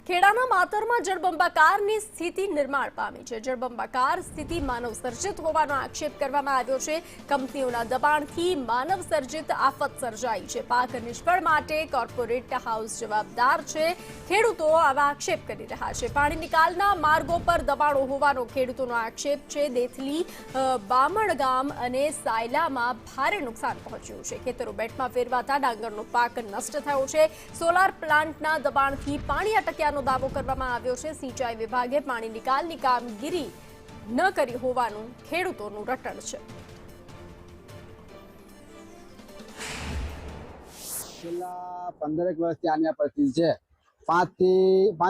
ખેડાના માતરમાં જળબંબાકારની સ્થિતિ નિર્માણ પામી છે। જળબંબાકાર સ્થિતિ માનવ સર્જિત હોવાનો આક્ષેપ કરવામાં આવ્યો છે। કંપનીઓના દબાણથી માનવ સર્જિત આફત સર્જાઈ છે। પાક નિષ્ફળ માટે કોર્પોરેટ હાઉસ જવાબદાર છે। ખેડૂતો આવા આક્ષેપ કરી રહ્યા છે। પાણી નિકાલના માર્ગો પર દબાણો હોવાનો ખેડૂતોનો આક્ષેપ છે। દેથલી, બામણ ગામ અને સાયલામાં ભારે નુકસાન પહોંચ્યું છે। ખેતરો બેટમાં ફેરવાતા ડાંગરનો પાક નષ્ટ થયો છે। સોલાર પ્લાન્ટના દબાણથી પાણી અટક્યાનો દાવો કરવામાં આવ્યો છે। સિંચાઈ વિભાગે પાણી નિકાલની કામગીરી ન કરી હોવાનું ખેડૂતોનું રટણ છે। છેલ્લા 15 વર્ષથી આની આ પરિસ્થિતિ છે। 5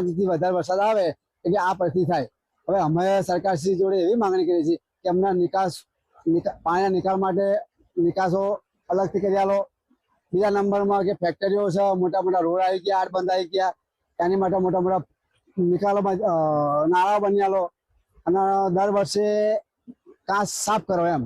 ઇંચથી વધારે વરસાદ આવે એટલે આ પરિસ્થિતિ થાય। હવે અમે સરકારશ્રી જોડે એવી માંગણી કરી છે કે અમને પાણીના નિકાલ માટે નિકાસો અલગથી કરી આલો। બીજા નંબરમાં કે ફેક્ટરીઓ છે, મોટા મોટા રોડ આવી ગયા, આડ બંધ આવી ગયા, એની માટે મોટા મોટા નિકાલોમાં નાળા બની આલો અને દર વર્ષે કાંસ સાફ કરો એમ।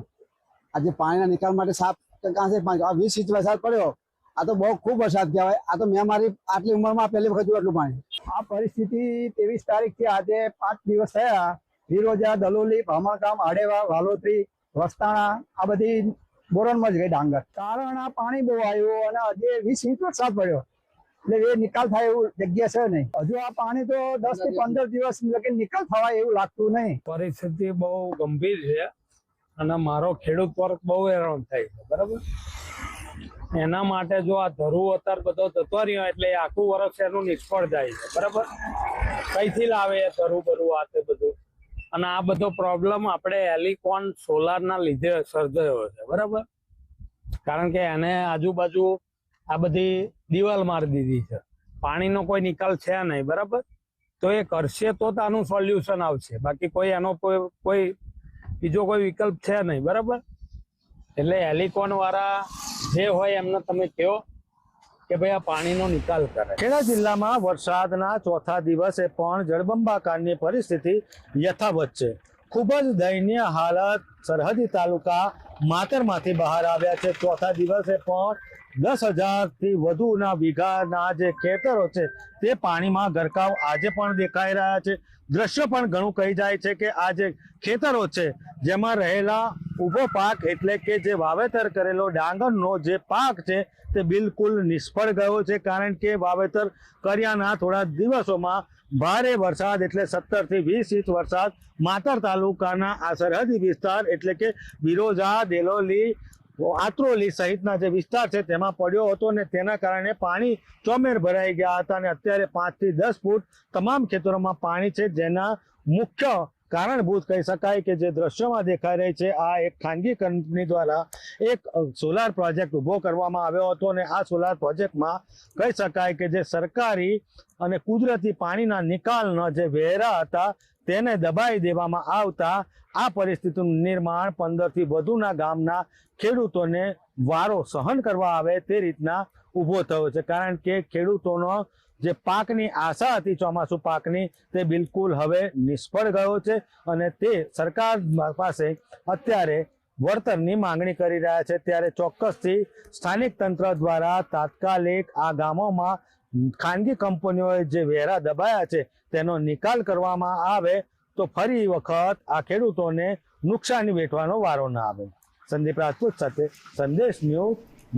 આજે પાણીના નિકાલ માટે સાફ કાંસે 20 ઇંચ વરસાદ પડ્યો, આ તો બહુ ખૂબ વરસાદ કહેવાય। આ તો મેં મારી આટલી ઉંમરમાં પહેલી વખત જોયું એટલું પાણી। આ પરિસ્થિતિ 23 તારીખથી આજે 5 દિવસ થયા। વિરોજા, દલોલી, ભામણગામ, આડેવા, વાલોત્રી, વસ્તાણા આ બધી બોરણમાં જ ગઈ ડાંગર। કારણ આ પાણી બહુ આવ્યું અને આજે 20 ઇંચ વરસાદ પડ્યો એટલે એ નિકાલ થાય એવું જગ્યા છે નહીં। હજુ આ પાણી તો 10 થી 15 દિવસ લગી નિકાલ થવાય એવું લાગતું નહીં। પરિસ્થિતિ બહુ ગંભીર છે અને મારો ખેડૂત વર્ગ બહુ હેરાન થાય છે, બરાબર। એના માટે જો આ ધરું અત્યારે બધો જતો રહ્યો એટલે આખું વર્ષ એનું નિષ્ફળ જાય છે, બરાબર। કઈથી લાવે ધરું ભરું આ તે બધું, અને આ બધો પ્રોબ્લેમ આપણે એલિકોન સોલારના લીધે સર્જાયો છે, બરાબર। કારણ કે એને આજુબાજુ આ બધી દિવાલ મારી દીધી છે, પાણીનો કોઈ નિકાલ છે નહીં, બરાબર। તો એ કરશે તો આનું સોલ્યુશન આવશે, બાકી કોઈ એનો કોઈ બીજો કોઈ વિકલ્પ છે નહીં, બરાબર। એટલે એલિકોન વાળા જે હોય એમને તમે કહો કે ભાઈ આ પાણીનો નિકાલ કરે। ખેડા જિલ્લામાં વરસાદના ચોથા દિવસે પણ જળબંબાકારની પરિસ્થિતિ યથાવત છે। ખૂબ જ દયનીય હાલત સરહદી તાલુકા માતરમાંથી બહાર આવ્યા છે। ચોથા દિવસે પણ 10,000 થી વધુના વીઘાના જે ખેતરો છે તે પાણીમાં ગરકાવ આજે પણ દેખાઈ રહ્યા છે। દ્રશ્ય પણ ઘણું કહી જાય છે કે આ જે ખેતરો છે જેમાં રહેલા ઊભો પાક એટલે કે જે વાવેતર કરેલો ડાંગરનો જે પાક છે તે બિલકુલ નિષ્ફળ ગયો છે। કારણ કે વાવેતર કર્યાના થોડા દિવસોમાં ભારે વરસાદ એટલે 17 થી 20 ઇંચ વરસાદ માતર તાલુકાના આ સરહદી વિસ્તાર એટલે કે વિરોજા, દેલોલી, આત્રોલી સહિતના જે વિસ્તાર છે તેમાં પડ્યો હતો ને તેના કારણે પાણી ચોમેર ભરાઈ ગયા હતા અને અત્યારે 5 થી 10 ફૂટ તમામ ખેતરોમાં પાણી છે, જેના મુખ્ય કારણભૂત કહી શકાય કે જે દ્રશ્યોમાં દેખાઈ રહી છે આ એક ખાનગી કંપની દ્વારા એક સોલાર પ્રોજેક્ટ ઊભો કરવામાં આવ્યો હતો અને આ સોલાર પ્રોજેક્ટમાં કહી શકાય કે જે સરકારી અને કુદરતી પાણીના નિકાલના જે વેરા હતા તેને દબાઈ દેવામાં આવતા આ પરિસ્થિતિનું નિર્માણ 15 થી વધુના ગામના ખેડૂતોને વારો સહન કરવા આવે તે રીતના ઊભો થયો છે। કારણ કે ખેડૂતોનો જે પાકની આશા હતી ચોમાસુ પાકની તે બિલકુલ હવે નિષ્ફળ ગયો છે અને તે સરકાર પાસે અત્યારે વળતરની માંગણી કરી રહ્યા છે। ત્યારે ચોક્કસથી સ્થાનિક તંત્ર દ્વારા તાત્કાલિક આ ગામોમાં ખાનગી કંપનીઓએ જે વેરા દબાયા છે તેનો નિકાલ કરવામાં આવે તો ફરી વખત આ ખેડૂતોને નુકસાની વેઠવાનો વારો ના આવે। સંદીપ રાજપૂત સાથે સંદેશ ન્યૂઝ।